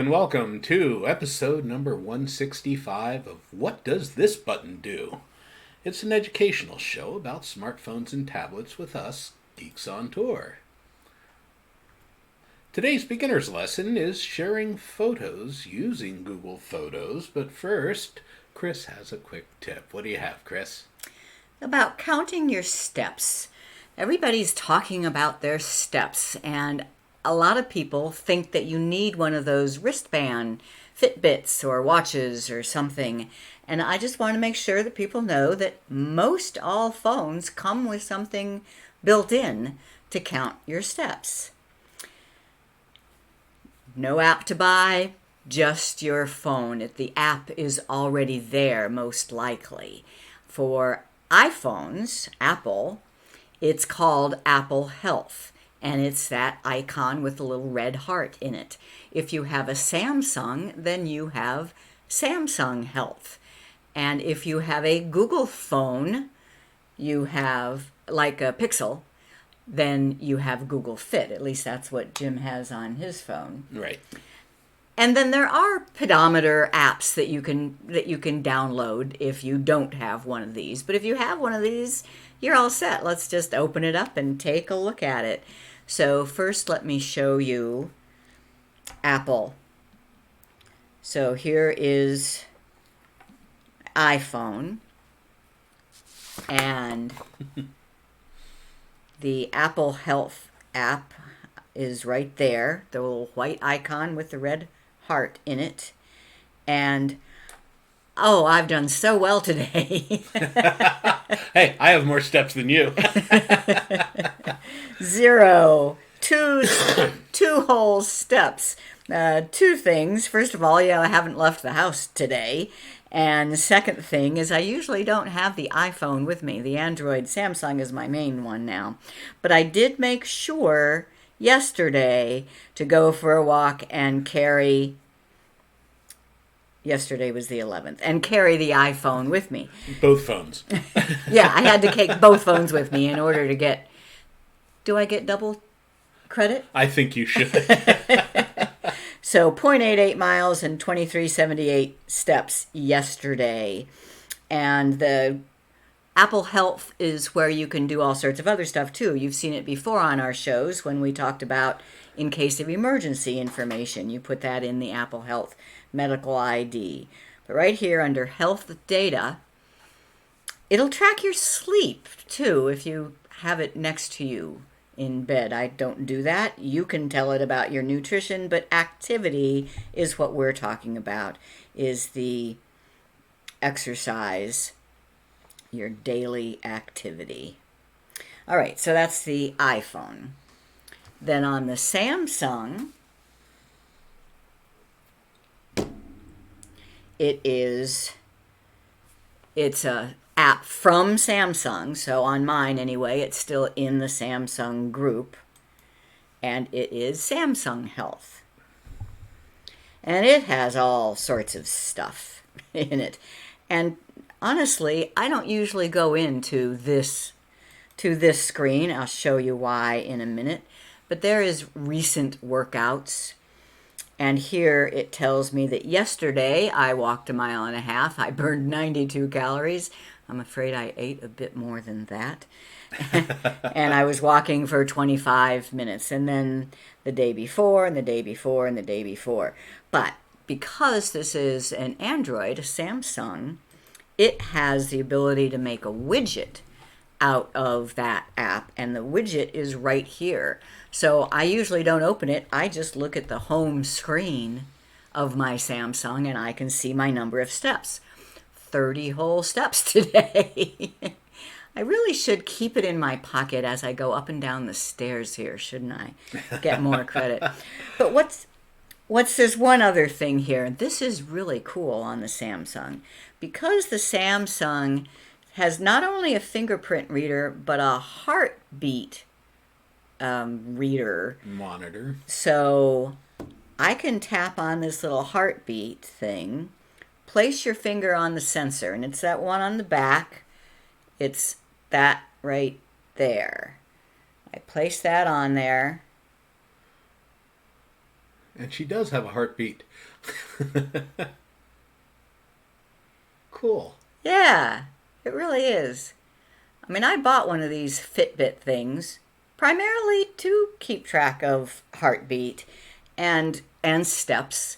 And welcome to episode number 165 of What Does This Button Do? It's an educational show about smartphones and tablets with us, Geeks on Tour. Today's beginner's lesson is sharing photos using Google Photos, but first, Chris has a quick tip. What do you have, Chris? About counting your steps. Everybody's talking about their steps, and a lot of people think that you need one of those wristband Fitbits or watches or something. And I just want to make sure that people know that most all phones come with something built in to count your steps. No app to buy, just your phone. The app is already there, most likely. For iPhones, Apple, it's called Apple Health, and it's that icon with a little red heart in it. If you have a Samsung, then you have Samsung Health. And if you have a Google phone, you have like a Pixel, then you have Google Fit. At least that's what Jim has on his phone. Right. And then there are pedometer apps that you can download if you don't have one of these. But if you have one of these, you're all set. Let's just open it up and take a look at it. So first let me show you Apple. So here is iPhone, and the Apple Health app is right there, the little white icon with the red heart in it. And oh, I've done so well today. Hey, I have more steps than you. 0, 2 whole steps. Two things. First of all, I haven't left the house today. And the second thing is I usually don't have the iPhone with me. The Android Samsung is my main one now. But I did make sure yesterday to go for a walk and carry, yesterday was the 11th, and carry the iPhone with me. Both phones. Yeah, I had to take both phones with me in order to get, do I get double credit? I think you should. So 0.88 miles and 2378 steps yesterday. And the Apple Health is where you can do all sorts of other stuff too. You've seen it before on our shows when we talked about in case of emergency information. You put that in the Apple Health Medical ID. But right here under Health Data, it'll track your sleep too if you have it next to you in bed. I don't do that. You can tell it about your nutrition, but activity is what we're talking about, is the exercise, your daily activity. All right, so that's the iPhone. Then on the Samsung, it's a app from Samsung. So on mine anyway, it's still in the Samsung group, and it is Samsung Health. And it has all sorts of stuff in it. And honestly, I don't usually go into this screen. I'll show you why in a minute. But there is recent workouts. And here it tells me that yesterday I walked 1.5 miles. I burned 92 calories. I'm afraid I ate a bit more than that. And I was walking for 25 minutes. And then the day before, and the day before, and the day before. But because this is an Android, a Samsung, it has the ability to make a widget out of that app, and the widget is right here. So I usually don't open it. I just look at the home screen of my Samsung, and I can see my number of steps. 30 whole steps today. I really should keep it in my pocket as I go up and down the stairs here, shouldn't I? Get more credit. But there's one other thing here. This is really cool on the Samsung. Because the Samsung has not only a fingerprint reader, but a heartbeat reader. Monitor. So I can tap on this little heartbeat thing, place your finger on the sensor, and it's that one on the back. It's that right there. I place that on there. And she does have a heartbeat. Cool. Yeah, it really is. I mean, I bought one of these Fitbit things primarily to keep track of heartbeat and steps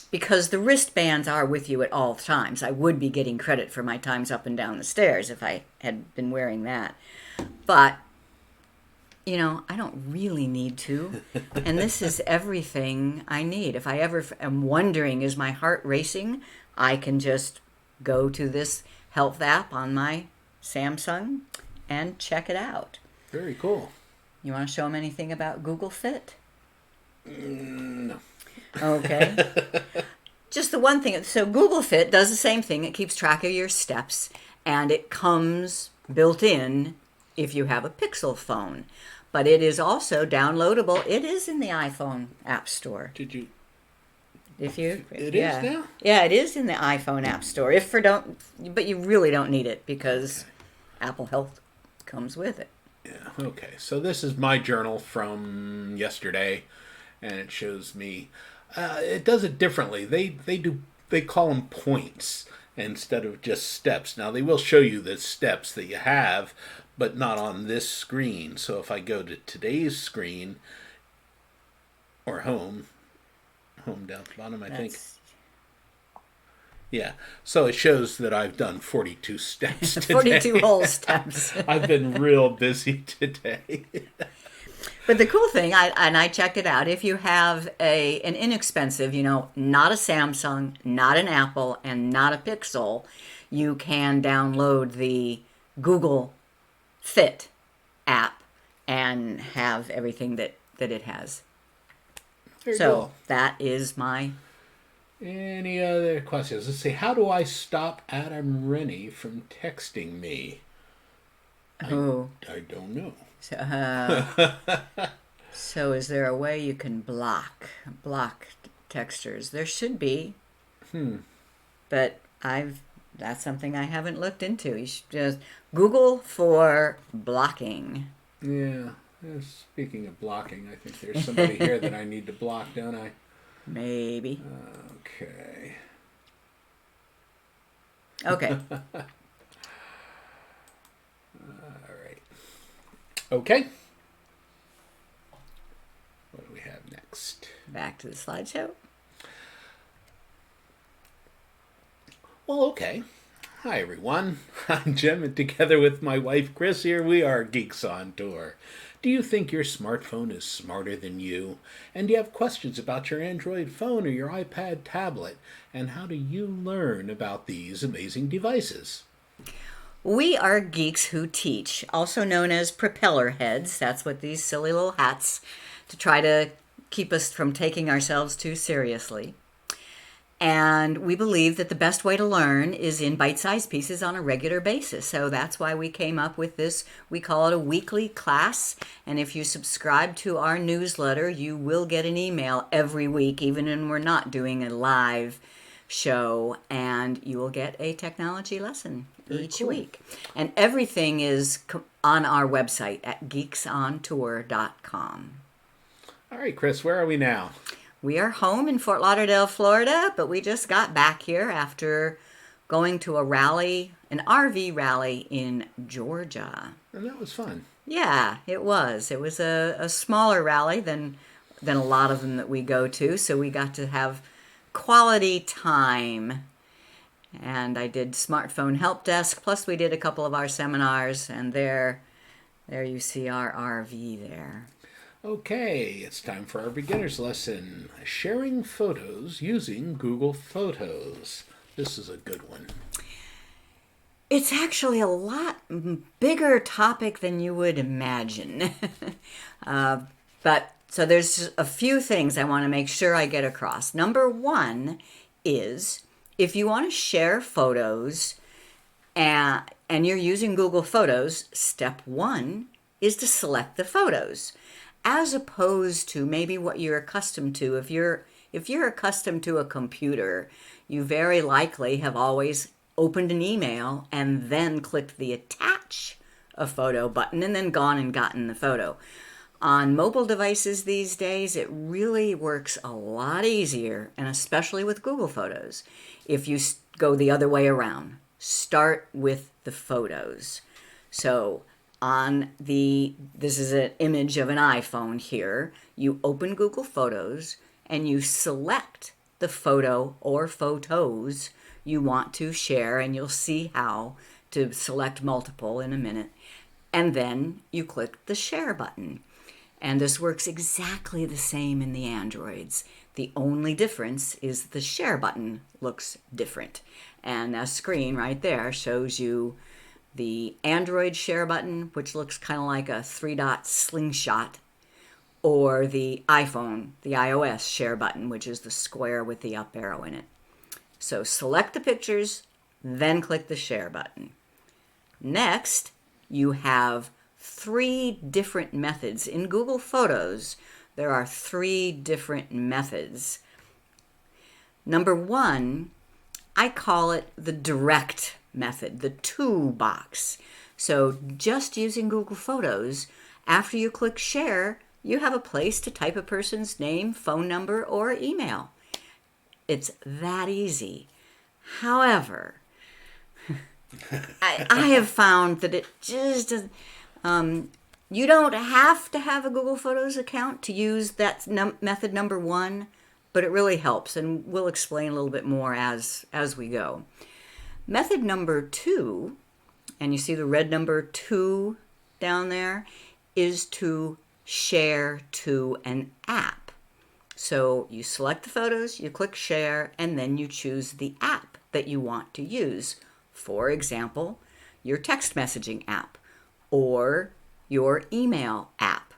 because the wristbands are with you at all times. I would be getting credit for my times up and down the stairs if I had been wearing that. But, I don't really need to. And this is everything I need. If I ever am wondering, is my heart racing? I can just go to this health app on my Samsung and check it out. Very cool. You want to show them anything about Google Fit? No. Okay. Just the one thing. So Google Fit does the same thing. It keeps track of your steps, and it comes built in if you have a Pixel phone. But it is also downloadable. It is in the iPhone App Store. Did you? If you, It yeah. is now? Yeah, it is in the iPhone App Store. But you really don't need it because Apple Health comes with it. Yeah. Okay. So this is my journal from yesterday, and it shows me. It does it differently. They call them points instead of just steps. Now they will show you the steps that you have, but not on this screen. So if I go to today's screen or home down at the bottom, I think. Yeah. So it shows that I've done 42 steps today. 42 whole steps. I've been real busy today. But the cool thing, I checked it out, if you have an inexpensive, not a Samsung, not an Apple, and not a Pixel, you can download the Google Fit app and have everything that it has. Very So cool. that is my... Any other questions? Let's see. How do I stop Adam Rennie from texting me? I don't know. So is there a way you can block texters? There should be. But that's something I haven't looked into. You should just Google for blocking. Yeah. Speaking of blocking, I think there's somebody here that I need to block, don't I? Maybe. Okay. Okay. All right. Okay. What do we have next? Back to the slideshow. Well, okay. Hi, everyone. I'm Jim, and together with my wife, Chris, here we are Geeks on Tour. Do you think your smartphone is smarter than you? And do you have questions about your Android phone or your iPad tablet? And how do you learn about these amazing devices? We are geeks who teach, also known as propeller heads. That's what these silly little hats to try to keep us from taking ourselves too seriously. And we believe that the best way to learn is in bite-sized pieces on a regular basis. So that's why we came up with this. We call it a weekly class. And if you subscribe to our newsletter, you will get an email every week, even when we're not doing a live show. And you will get a technology lesson each week. And everything is on our website at geeksontour.com. All right, Chris, where are we now? We are home in Fort Lauderdale, Florida, but we just got back here after going to a rally, an RV rally in Georgia. And that was fun. Yeah, it was. It was a smaller rally than a lot of them that we go to, so we got to have quality time. And I did smartphone help desk, plus we did a couple of our seminars, and there you see our RV there. Okay, it's time for our beginner's lesson. Sharing photos using Google Photos. This is a good one. It's actually a lot bigger topic than you would imagine. But so there's a few things I want to make sure I get across. Number one is if you want to share photos and you're using Google Photos, step one is to select the photos, as opposed to maybe what you're accustomed to. If you're accustomed to a computer, you very likely have always opened an email and then clicked the attach a photo button and then gone and gotten the photo. On mobile devices these days, it really works a lot easier, and especially with Google Photos, if you go the other way around. Start with the photos. So this is an image of an iPhone here. You open Google Photos and you select the photo or photos you want to share, and you'll see how to select multiple in a minute. And then you click the share button. And this works exactly the same in the Androids. The only difference is the share button looks different. And that screen right there shows you the Android share button, which looks kind of like a 3-dot slingshot, or the iPhone, the iOS share button, which is the square with the up arrow in it. So select the pictures, then click the share button. Next, you have 3 different methods. In Google Photos, there are 3 different methods. Number 1, I call it the direct method, the to box. So just using Google Photos, after you click share, you have a place to type a person's name, phone number, or email. It's that easy. However, I have found that it just doesn't. You don't have to have a Google Photos account to use that method number 1, but it really helps, and we'll explain a little bit more as we go. Method number 2, and you see the red number 2 down there, is to share to an app. So you select the photos, you click share, and then you choose the app that you want to use. For example, your text messaging app, or your email app,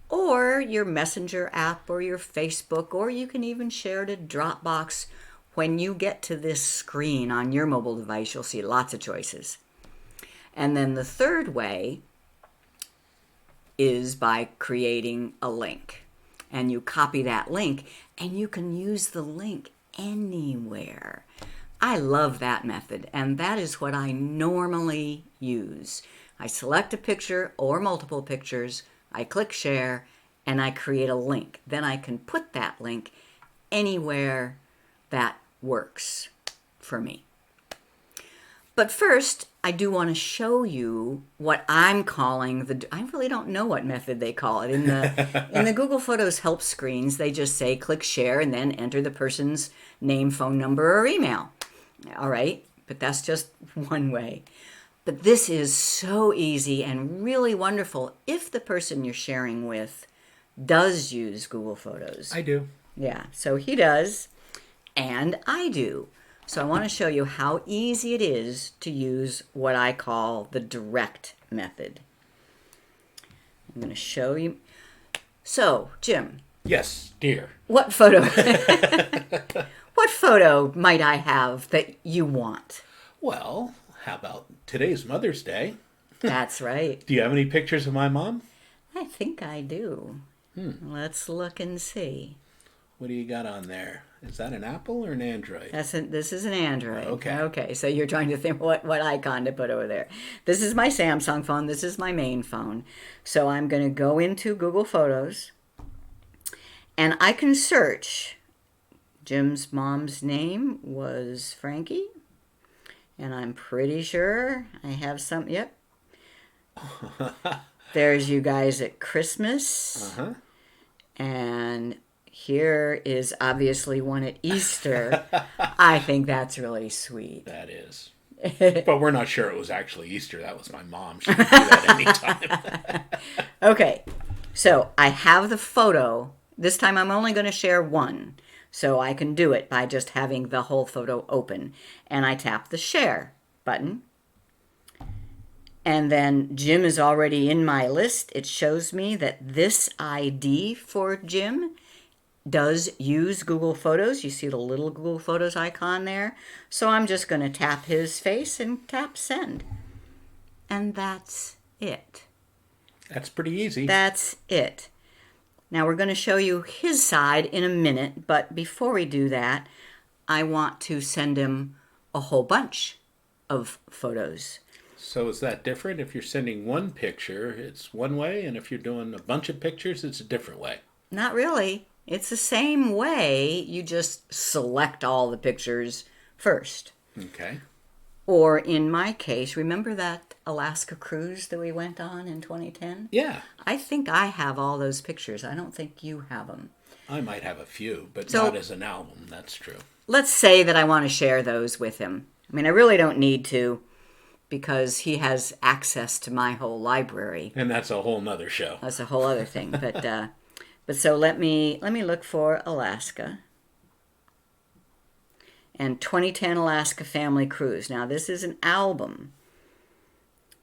or your Messenger app, or your Facebook, or you can even share to Dropbox. When you get to this screen on your mobile device, you'll see lots of choices. And then the third way is by creating a link. And you copy that link, and you can use the link anywhere. I love that method, and that is what I normally use. I select a picture or multiple pictures, I click share, and I create a link. Then I can put that link anywhere that works for me. But first, I do want to show you what I'm calling I really don't know what method they call it. In the Google Photos help screens, they just say click share and then enter the person's name, phone number, or email. All right, but that's just one way. But this is so easy and really wonderful if the person you're sharing with does use Google Photos. I do. Yeah, so he does, and I do. So I want to show you how easy it is to use what I call the direct method. I'm going to show you. So, Jim. Yes, dear. What photo? What photo might I have that you want? Well, how about today's Mother's Day? That's right. Do you have any pictures of my mom? I think I do. Let's look and see. What do you got on there? Is that an Apple or an Android? This is an Android. Okay. Okay, so you're trying to think what icon to put over there. This is my Samsung phone. This is my main phone. So I'm going to go into Google Photos, and I can search. Jim's mom's name was Frankie, and I'm pretty sure I have some. Yep. There's you guys at Christmas. Uh-huh. And here is obviously one at Easter. I think that's really sweet. That is. But we're not sure it was actually Easter. That was my mom. She could do that anytime. Okay, so I have the photo. This time I'm only going to share one. So I can do it by just having the whole photo open. And I tap the share button. And then Jim is already in my list. It shows me that this ID for Jim does use Google Photos. You see the little Google Photos icon there. So I'm just going to tap his face and tap send. And that's it. That's pretty easy. That's it. Now we're going to show you his side in a minute, but before we do that, I want to send him a whole bunch of photos. So is that different? If you're sending one picture, it's one way, and if you're doing a bunch of pictures, it's a different way. Not really. It's the same way, you just select all the pictures first. Okay. Or in my case, remember that Alaska cruise that we went on in 2010? Yeah, I think I have all those pictures. I don't think you have them. I might have a few, but So not as an album. That's true. let's say that I want to share those with him. I mean, I really don't need to because he has access to my whole library. And that's a whole nother show. That's a whole other thing. But so let me look for Alaska. And 2010 Alaska Family Cruise. Now this is an album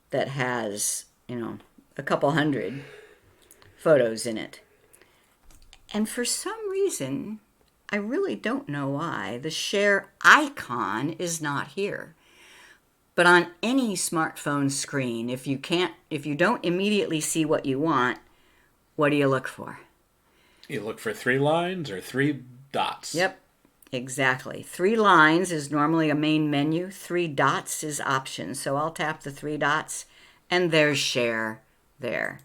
that has, a couple hundred photos in it. And for some reason, I really don't know why, the share icon is not here. But on any smartphone screen, if you don't immediately see what you want, what do you look for? You look for 3 lines or 3 dots. Yep, exactly. 3 lines is normally a main menu. 3 dots is options. So I'll tap the 3 dots, and there's share there.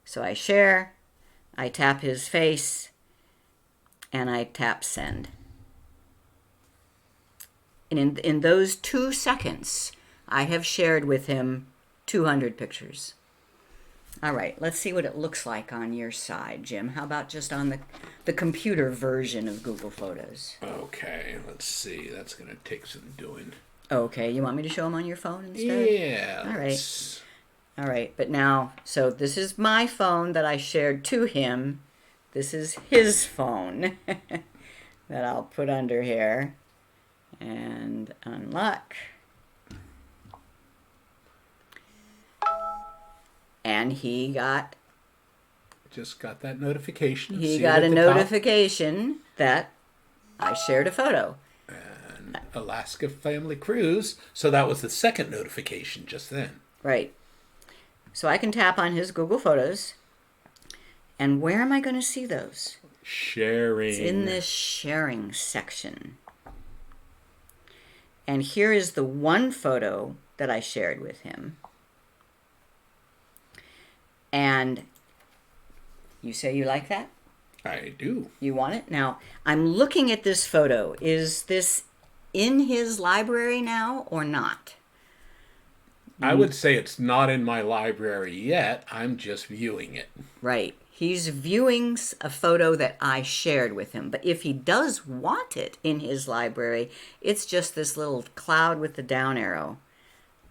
So I share, I tap his face, and I tap send. And in those 2 seconds, I have shared with him 200 pictures. All right, let's see what it looks like on your side, Jim. How about just on the computer version of Google Photos? Okay, let's see. That's going to take some doing. Okay, you want me to show them on your phone instead? Yeah. All right. All right, but now, so this is my phone that I shared to him. This is his phone that I'll put under here and unlock. And he Just got that notification. He See got it a at the top? notification that I shared a photo. And Alaska Family Cruise. So that was the second notification just then. Right. So I can tap on his Google Photos. And where am I going to see those? Sharing. It's in this sharing section. And here is the one photo that I shared with him. And you say you like that? I do. You want it? Now, I'm looking at this photo. Is this in his library now or not? I would say it's not in my library yet. I'm just viewing it. Right. He's viewing a photo that I shared with him. But if he does want it in his library, it's just this little cloud with the down arrow.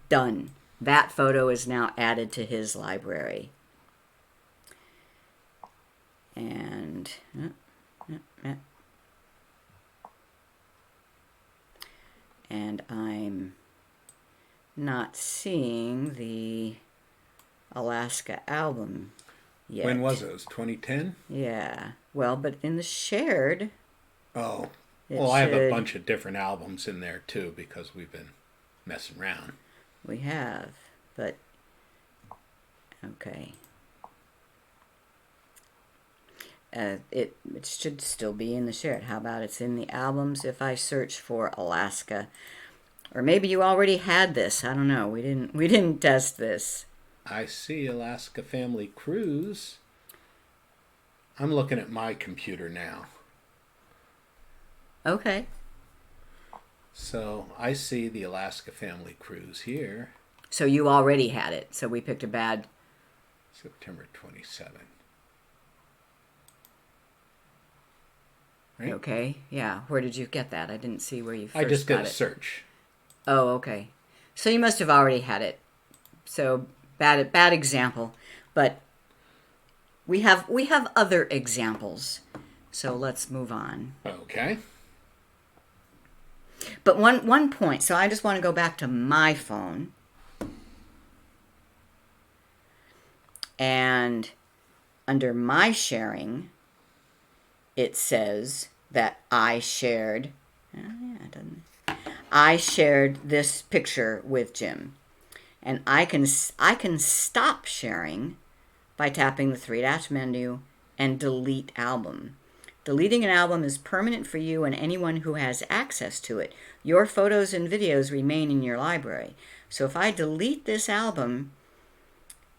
Done. That photo is now added to his library. And I'm not seeing the Alaska album yet. When was it? It was 2010? Yeah. Well, but in the shared... Oh. It Well, I have a should- bunch of different albums in there, too, because we've been messing around. We have, but... Okay. It should still be in the shared. How about it's in the albums if I search for Alaska? Or maybe you already had this. I don't know. We didn't test this. I see Alaska Family Cruise. I'm looking at my computer now. Okay. So I see the Alaska Family Cruise here, So you already had it. So we picked a bad... September 27. Right? Okay. Yeah. Where did you get that? I didn't see where you first I just got did a it. search. Oh, okay. So you must have already had it. So bad example, but we have other examples. So let's move on. Okay. But one point. So I just want to go back to my phone. And under my sharing, it says that I shared. Oh, yeah, it doesn't. I shared this picture with Jim, and I can stop sharing by tapping the 3 dash menu and delete album. Deleting an album is permanent for you and anyone who has access to it. Your photos and videos remain in your library. So if I delete this album,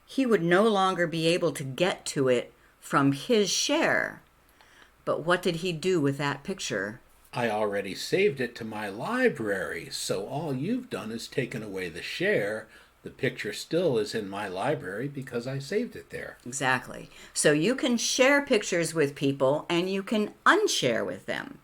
he would no longer be able to get to it from his share. But what did he do with that picture? I already saved it to my library, so all you've done is taken away the share. The picture still is in my library because I saved it there. Exactly. So you can share pictures with people and you can unshare with them.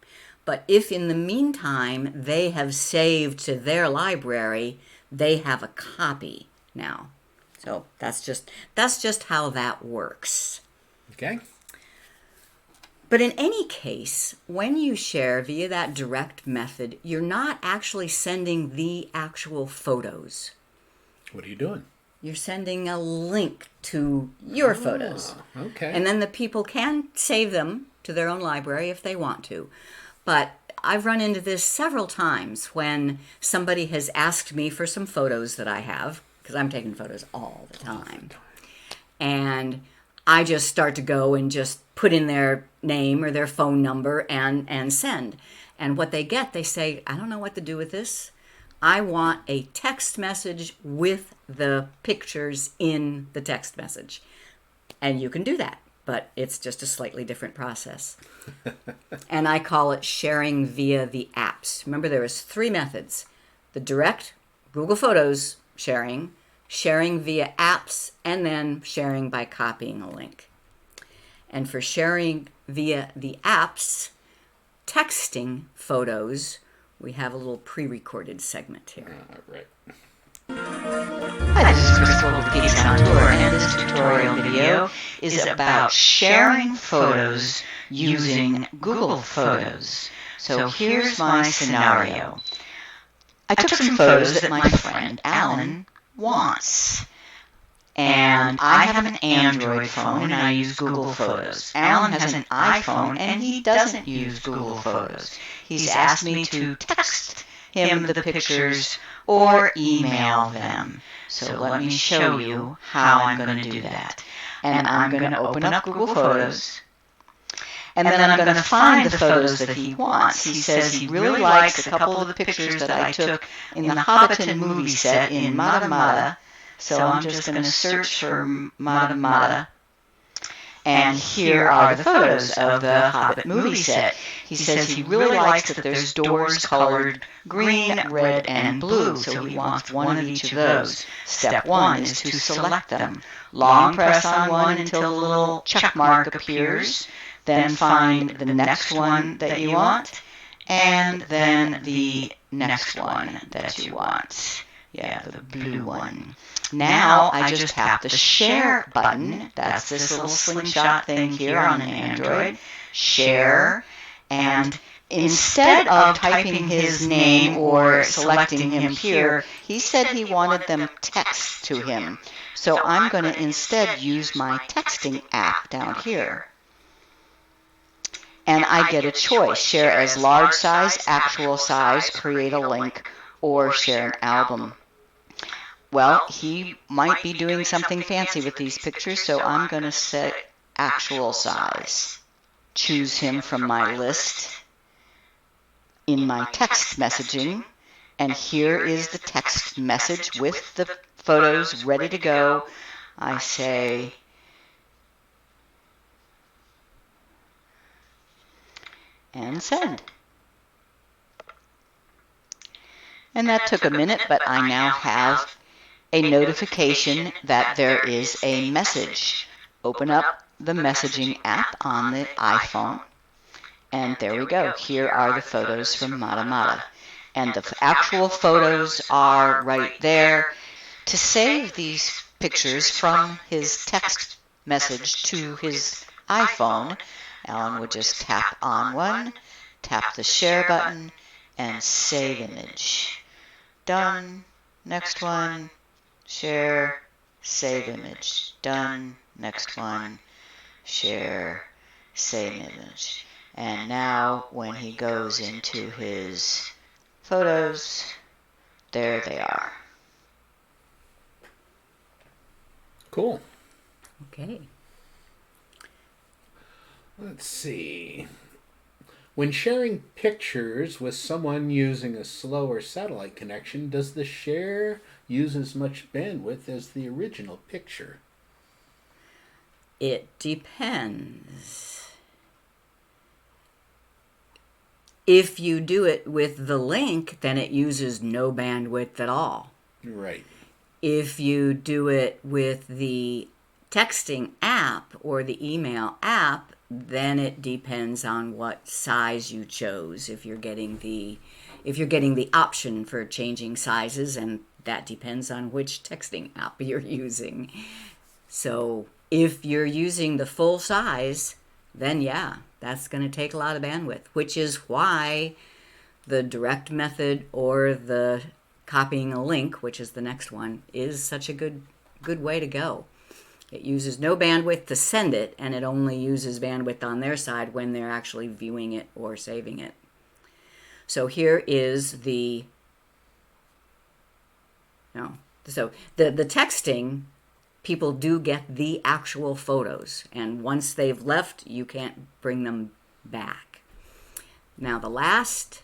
But if in the meantime they have saved to their library, they have a copy now. So that's just how that works. Okay? But in any case, when you share via that direct method, you're not actually sending the actual photos. What are you doing? You're sending a link to your photos. Okay. And then the people can save them to their own library if they want to. But I've run into this several times when somebody has asked me for some photos that I have, because I'm taking photos all the time. And I just start to go and just put in their name or their phone number and send. And what they get, they say, I don't know what to do with this. I want a text message with the pictures in the text message. And you can do that, but it's just a slightly different process. And I call it sharing via the apps. Remember, there was 3 methods. The direct Google Photos sharing, sharing via apps, and then sharing by copying a link. And for sharing via the apps, texting photos, we have a little pre-recorded segment here. Right. Hi, this is Crystal with Geeks On Tour, and this tutorial video is about sharing photos using Google Photos. So here's my scenario. I took some photos that my friend Alan wants. And I have an Android phone and I use Google Photos. Alan has an iPhone and he doesn't use Google Photos. He's asked me to text him the pictures or email them. So let me show you how I'm going to do that. And I'm going to open up Google Photos. And then I'm going to find the photos that he wants. He says he really likes a couple of the pictures that I took in the Hobbiton movie set in Mata Mata. So I'm just going to search for Mata Mata. And here are the photos of the Hobbit movie set. He says he really likes that there's doors colored green, red, and blue, so he wants one of each of those. Step 1 is to select them. Long press on one until the little check mark appears. Then find the next one that you want, and then the next one that you want. Yeah, the blue one. Now I just tap the share button. That's this little slingshot thing here on an Android. Share. And instead of typing his name or selecting him here, he said he wanted them text to him. So I'm going to instead use my texting app down here. And I get a choice. Share as large size, actual size, create a link, or share an album. Well, he might be doing something fancy with these pictures, so I'm going to set actual size. Choose him from my list in my text messaging, and here is the text message with the photos ready to go. I say, and send. And that took a minute, but I now have a notification that there is a message. Open up the messaging app on the iPhone, and there we go. Here are the photos from Mata Mata. And the actual photos are right there. To save these pictures from his text message to his iPhone, Alan would just tap on one, tap the share button, and save image. Done. Next one. Share. Save image. Done. Next one. Share. Save image. And now when he goes into his photos, there they are. Cool. Okay. Let's see. When sharing pictures with someone using a slower satellite connection, does the share use as much bandwidth as the original picture? It depends. If you do it with the link, then it uses no bandwidth at all. Right. If you do it with the texting app or the email app, then it depends on what size you chose. If you're getting the option for changing sizes, and that depends on which texting app you're using. So if you're using the full size, then yeah, that's going to take a lot of bandwidth, which is why the direct method or the copying a link, which is the next one, is such a good way to go. It uses no bandwidth to send it, and it only uses bandwidth on their side when they're actually viewing it or saving it. So here is the the texting. People do get the actual photos, and once they've left, you can't bring them back. Now, the last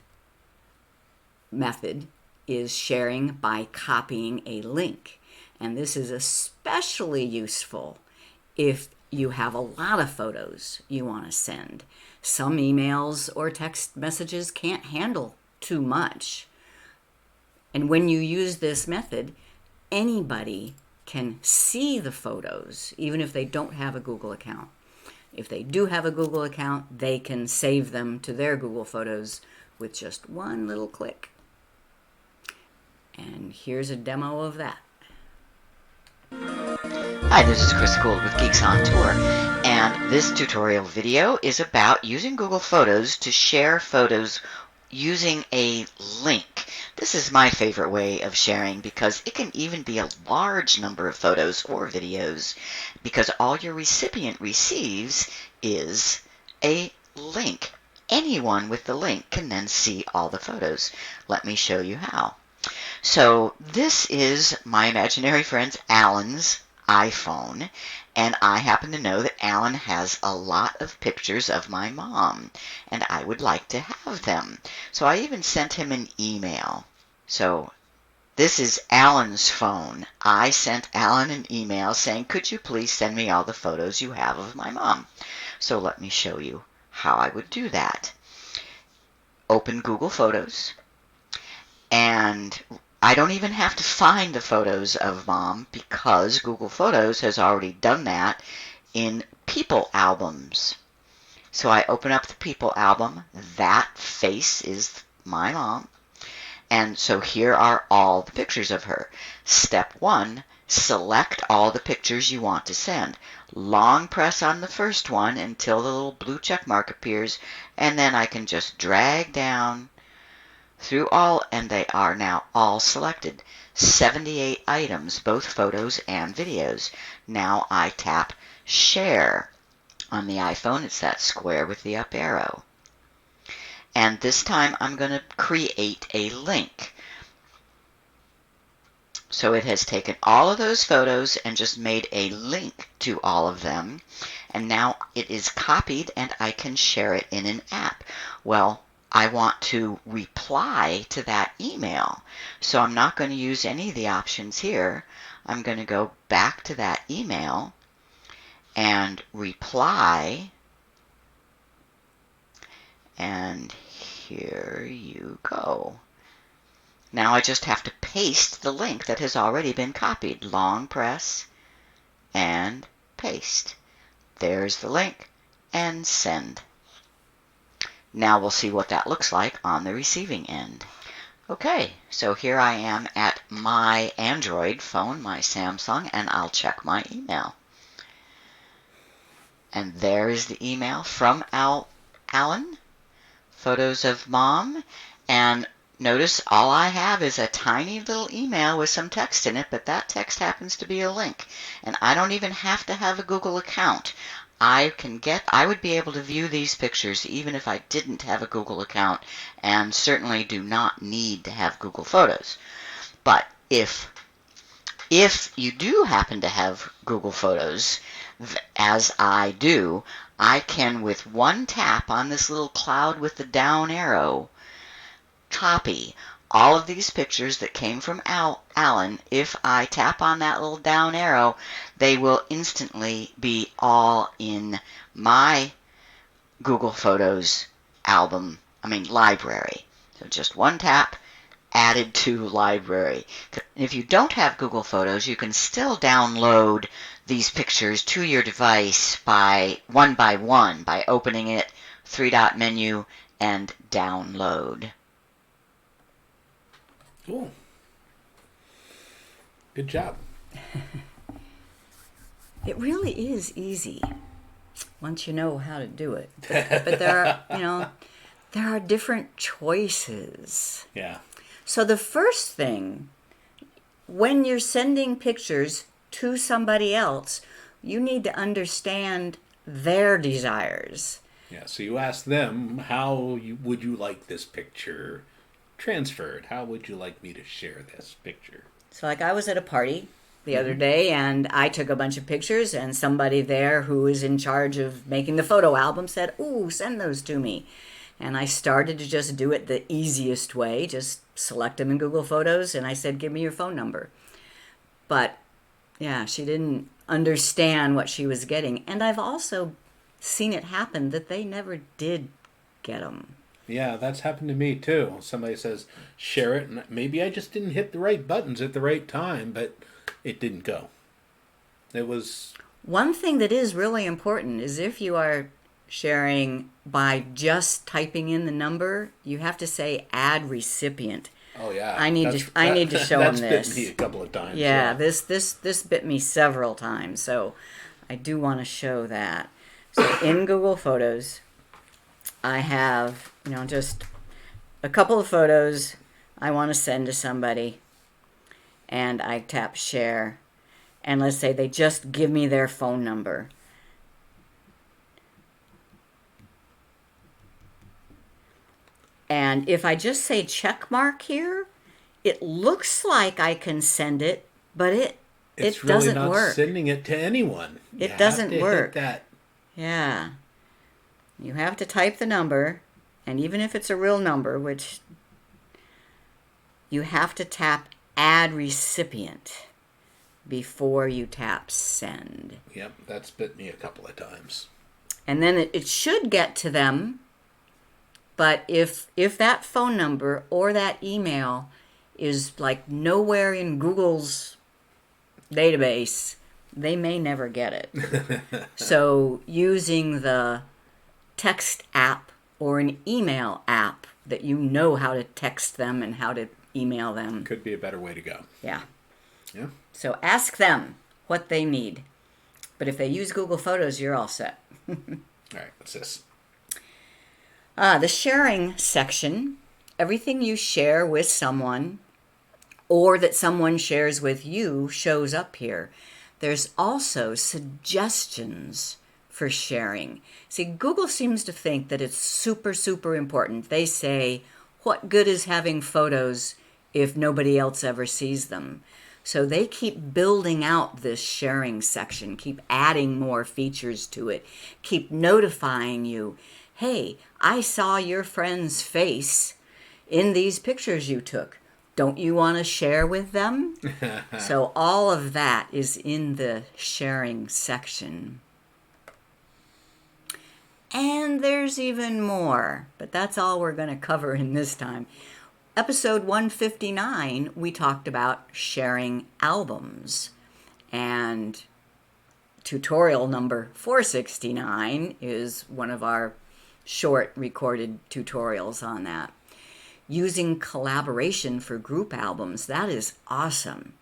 method is sharing by copying a link, and this is especially useful if you have a lot of photos you want to send. Some emails or text messages can't handle too much, and when you use this method, anybody can see the photos, even if they don't have a Google account. If they do have a Google account, they can save them to their Google Photos with just one little click. And here's a demo of that. Hi, this is Chris Gould with Geeks on Tour, and this tutorial video is about using Google Photos to share photos using a link. This is my favorite way of sharing because it can even be a large number of photos or videos, because all your recipient receives is a link. Anyone with the link can then see all the photos. Let me show you how. So this is my imaginary friend Alan's iPhone, and I happen to know that Alan has a lot of pictures of my mom, and I would like to have them. So I even sent him an email. So this is Alan's phone. I sent Alan an email saying, could you please send me all the photos you have of my mom? So let me show you how I would do that. Open Google Photos, and I don't even have to find the photos of Mom because Google Photos has already done that in People albums. So I open up the People album. That face is my mom. And so here are all the pictures of her. Step 1, select all the pictures you want to send. Long press on the first one until the little blue check mark appears, and then I can just drag down through all, and they are now all selected. 78 items, both photos and videos. Now I tap Share. On the iPhone, it's that square with the up arrow. And this time I'm going to create a link. So it has taken all of those photos and just made a link to all of them. And now it is copied and I can share it in an app. Well, I want to reply to that email. So I'm not going to use any of the options here. I'm going to go back to that email and reply. And here you go. Now I just have to paste the link that has already been copied. Long press and paste. There's the link and send. Now we'll see what that looks like on the receiving end. Okay, so here I am at my Android phone, my Samsung, and I'll check my email. And there is the email from Alan. Photos of Mom. And notice all I have is a tiny little email with some text in it, but that text happens to be a link. And I don't even have to have a Google account. I would be able to view these pictures even if I didn't have a Google account, and certainly do not need to have Google Photos. But if you do happen to have Google Photos, as I do, I can, with one tap on this little cloud with the down arrow, copy all of these pictures that came from Alan. If I tap on that little down arrow, they will instantly be all in my Google Photos library. So just one tap, added to library. And if you don't have Google Photos, you can still download these pictures to your device by one by opening it, three-dot menu, and download. Cool. Good job. It really is easy once you know how to do it. But there are different choices. Yeah. So the first thing, when you're sending pictures to somebody else, you need to understand their desires. Yeah, so you ask them, would you like this picture transferred? How would you like me to share this picture? So like I was at a party the other day and I took a bunch of pictures and somebody there who is in charge of making the photo album said, "Ooh, send those to me." And I started to just do it the easiest way, just select them in Google Photos, and I said, "Give me your phone number." But yeah, she didn't understand what she was getting. And I've also seen it happen that they never did get them. Yeah, that's happened to me too. Somebody says, share it, and maybe I just didn't hit the right buttons at the right time, but it didn't go. It was... One thing that is really important is if you are sharing by just typing in the number, you have to say add recipient. Oh yeah, I need to show them this. That's bit me a couple of times. Yeah, this bit me several times, so I do want to show that. So in Google Photos, I have just a couple of photos I want to send to somebody, and I tap share, and let's say they just give me their phone number. And if I just say check mark here, it looks like I can send it, but it it's doesn't really not work. Sending it to anyone. It doesn't work. Hit that. Yeah. You have to type the number, and even if it's a real number, which you have to tap add recipient before you tap send. Yep, that's bit me a couple of times. And then it should get to them. But if that phone number or that email is like nowhere in Google's database, they may never get it. So using the text app or an email app that you know how to text them and how to email them. Could be a better way to go. Yeah. Yeah. So ask them what they need. But if they use Google Photos, you're all set. All right, what's this? The sharing section, everything you share with someone or that someone shares with you shows up here. There's also suggestions for sharing. See, Google seems to think that it's super, super important. They say, what good is having photos if nobody else ever sees them? So they keep building out this sharing section, keep adding more features to it, keep notifying you, hey, I saw your friend's face in these pictures you took. Don't you want to share with them? So all of that is in the sharing section. And there's even more, but that's all we're going to cover in this time. Episode 159, we talked about sharing albums. And tutorial number 469 is one of our short recorded tutorials on that. Using collaboration for group albums, that is awesome.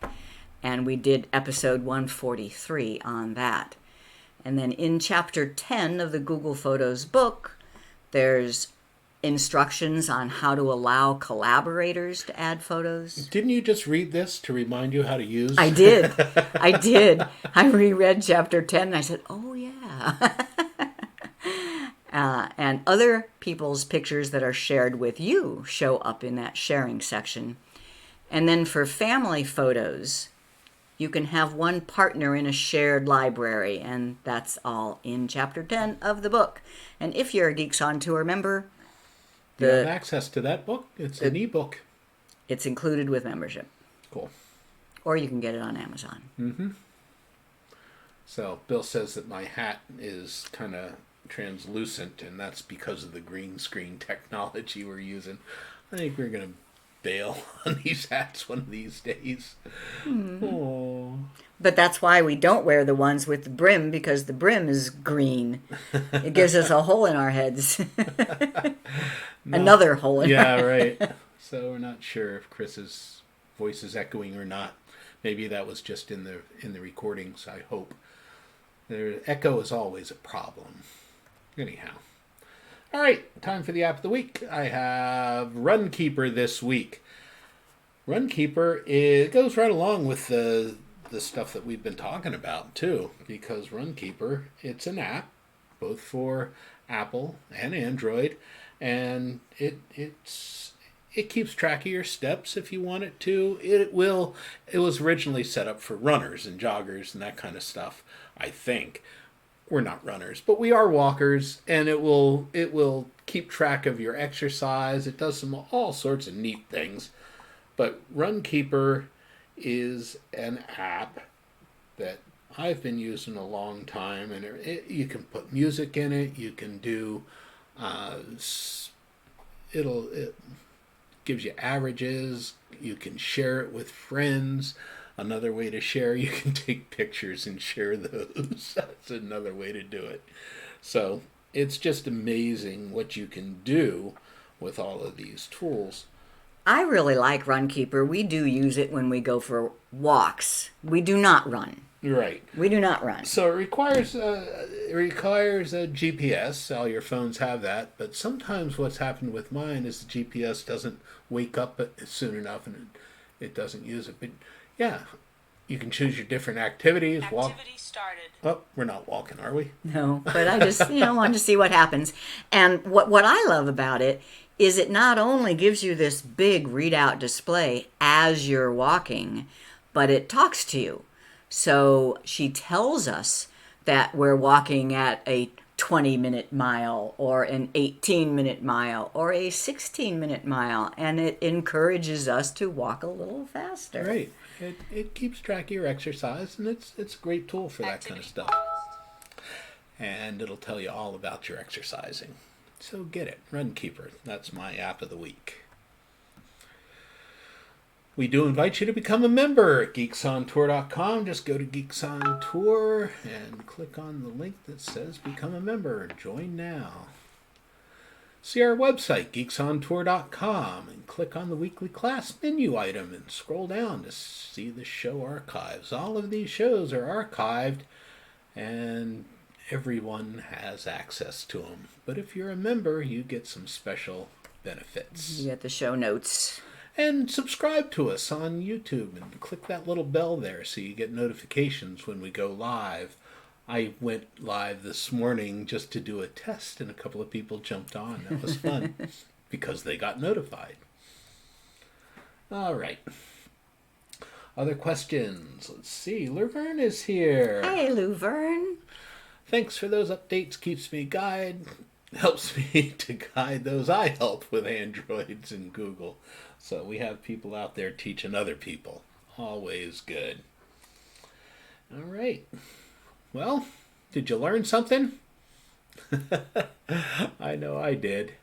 And we did episode 143 on that. And then in chapter 10 of the Google Photos book, there's instructions on how to allow collaborators to add photos. Didn't you just read this to remind you how to use? I did. I reread chapter 10 and I said, oh yeah. And other people's pictures that are shared with you show up in that sharing section. And then for family photos, You can have one partner in a shared library, and that's all in Chapter 10 of the book. And if you're a Geeks On Tour member, You have access to that book. It's an ebook. it's included with membership. Cool. Or you can get it on Amazon. Mm-hmm. So Bill says that my hat is kind of translucent, and that's because of the green screen technology we're using. I think we're going to bail on these hats one of these days. Oh. But that's why we don't wear the ones with the brim, because the brim is green. It gives us a hole in our heads. Another hole in our right. So we're not sure if Chris's voice is echoing or not. Maybe that was just in the recordings, I hope. Echo is always a problem. Anyhow. All right, time for the app of the week. I have Runkeeper this week. Runkeeper, it goes right along with the stuff that we've been talking about, too, because Runkeeper, it's an app, both for Apple and Android, and it keeps track of your steps if you want it to. It was originally set up for runners and joggers and that kind of stuff, I think. We're not runners, but we are walkers, and it will keep track of your exercise. It does all sorts of neat things. But Runkeeper is an app that I've been using a long time, and you can put music in it. You can do it gives you averages. You can share it with friends. Another way to share, you can take pictures and share those. That's another way to do it. So it's just amazing what you can do with all of these tools. I really like Runkeeper. We do use it when we go for walks. We do not run. Right. We do not run. So it requires a GPS. All your phones have that. But sometimes what's happened with mine is the GPS doesn't wake up soon enough, and it doesn't use it. But yeah, you can choose your different activities. Activity started. Oh, we're not walking, are we? No, but I just wanted to see what happens. And what I love about it is it not only gives you this big readout display as you're walking, but it talks to you. So she tells us that we're walking at a 20-minute mile or an 18-minute mile or a 16-minute mile, and it encourages us to walk a little faster. Right. It keeps track of your exercise, and it's a great tool for that kind of stuff. And it'll tell you all about your exercising. So get it. Runkeeper. That's my app of the week. We do invite you to become a member at geeksontour.com. Just go to Geeks On Tour and click on the link that says Become a Member. Join now. See our website, geeksontour.com, and click on the weekly class menu item and scroll down to see the show archives. All of these shows are archived, and everyone has access to them. But if you're a member, you get some special benefits. You get the show notes. And subscribe to us on YouTube and click that little bell there so you get notifications when we go live. I went live this morning just to do a test, and a couple of people jumped on. That was fun because they got notified. All right. Other questions? Let's see. Laverne is here. Hey, Laverne. Thanks for those updates. Keeps me helps me to guide those I help with Androids and Google. So we have people out there teaching other people. Always good. All right. Well, did you learn something? I know I did.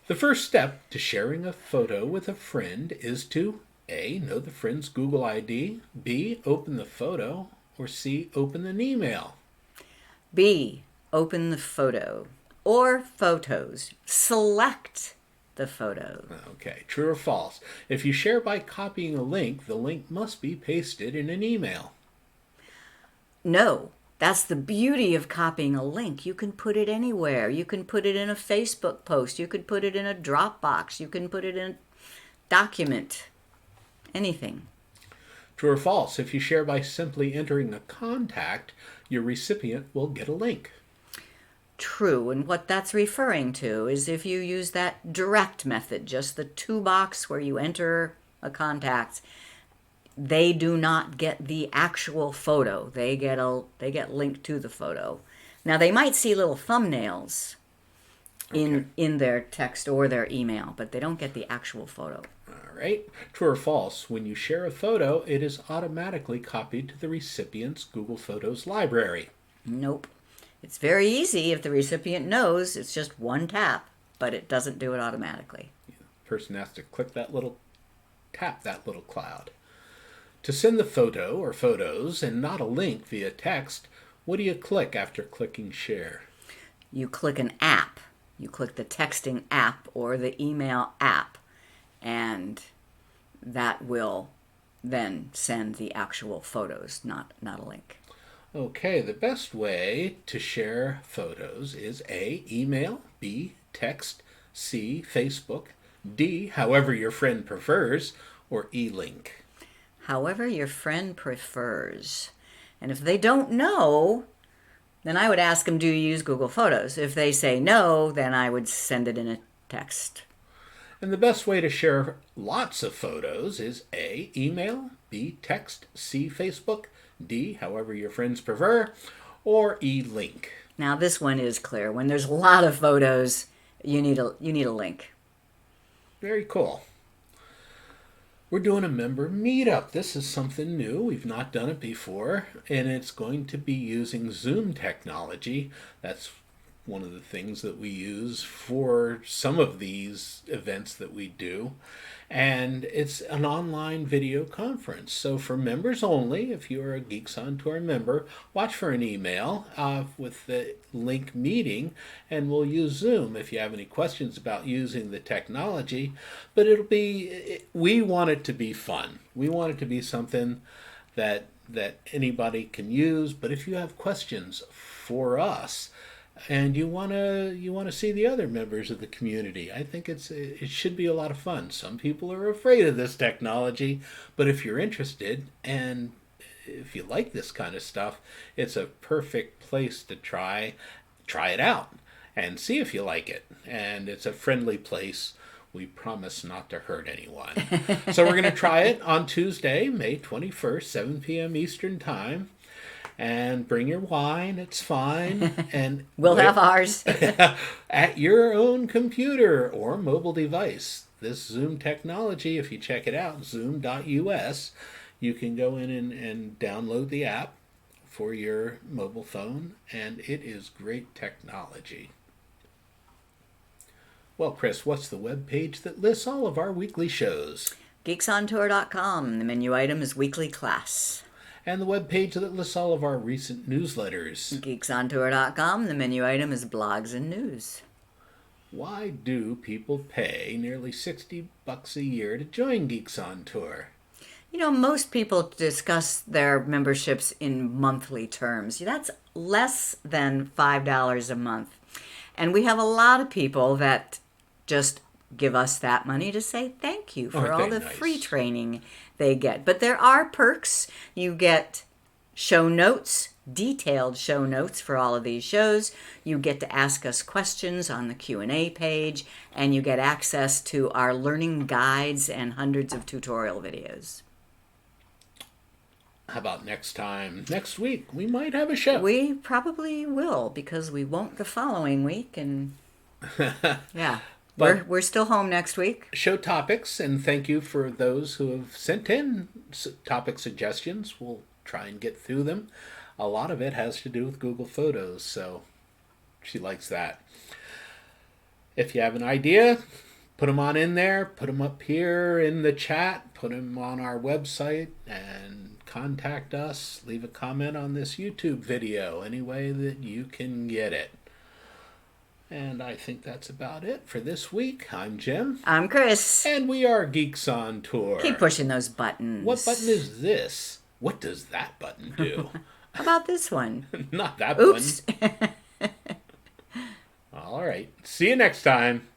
The first step to sharing a photo with a friend is to A, know the friend's Google ID, B, open the photo, or C, open an email. B, open the photo or photos. Select the photo. Okay, true or false? If you share by copying a link, the link must be pasted in an email. No, that's the beauty of copying a link. You can put it anywhere. You can put it in a Facebook post. You could put it in a Dropbox. You can put it in a document. Anything. True or false? If you share by simply entering a contact, your recipient will get a link. True, and what that's referring to is if you use that direct method, just the 2 box where you enter a contact, they do not get the actual photo. They get linked to the photo. Now they might see little thumbnails in their text or their email, but they don't get the actual photo. All right. True or false? When you share a photo, it is automatically copied to the recipient's Google Photos library. Nope. It's very easy if the recipient knows. It's just one tap, but it doesn't do it automatically. The person has to tap that little cloud. To send the photo or photos and not a link via text, what do you click after clicking share? You click an app. You click the texting app or the email app, and that will then send the actual photos, not a link. Okay, the best way to share photos is A, email, B, text, C, Facebook, D, however your friend prefers, or E, link. However your friend prefers. And if they don't know, then I would ask them, do you use Google Photos? If they say no, then I would send it in a text. And the best way to share lots of photos is A, email, B, text, C, Facebook, D, however your friends prefer, or E, link. Now this one is clear. When there's a lot of photos, you need a link. Very cool. We're doing a member meetup. This is something new. We've not done it before, and it's going to be using Zoom technology. That's one of the things that we use for some of these events that we do. And it's an online video conference. So for members only, if you're a Geeks On Tour member, watch for an email with the link meeting, and we'll use Zoom if you have any questions about using the technology. But we want it to be fun. We want it to be something that anybody can use. But if you have questions for us, and you want to see the other members of the community, I think it should be a lot of fun. Some people are afraid of this technology, but if you're interested and if you like this kind of stuff, it's a perfect place to try it out and see if you like it. And it's a friendly place. We promise not to hurt anyone. So we're going to try it on Tuesday, May 21st, 7 p.m. Eastern Time. And bring your wine, it's fine. And we'll have ours. At your own computer or mobile device. This Zoom technology, if you check it out, zoom.us, you can go in and download the app for your mobile phone, and it is great technology. Well, Chris, what's the web page that lists all of our weekly shows? Geeksontour.com. The menu item is weekly class. And the web page that lists all of our recent newsletters. Geeksontour.com. The menu item is blogs and news. Why do people pay nearly $60 a year to join Geeks on Tour? You know, most people discuss their memberships in monthly terms. That's less than $5 a month. And we have a lot of people that just give us that money to say thank you for all the free training they get. But there are perks. You get show notes, detailed show notes for all of these shows. You get to ask us questions on the Q&A page, and you get access to our learning guides and hundreds of tutorial videos. How about next week, we might have a show. We probably will, because we won't the following week, and yeah. But we're still home next week. Show topics, and thank you for those who have sent in topic suggestions. We'll try and get through them. A lot of it has to do with Google Photos, so she likes that. If you have an idea, put them on in there, put them up here in the chat, put them on our website, and contact us. Leave a comment on this YouTube video any way that you can get it. And I think that's about it for this week. I'm Jim. I'm Chris. And we are Geeks on Tour. Keep pushing those buttons. What button is this? What does that button do? How about this one? Not that Oops. one. All right. See you next time.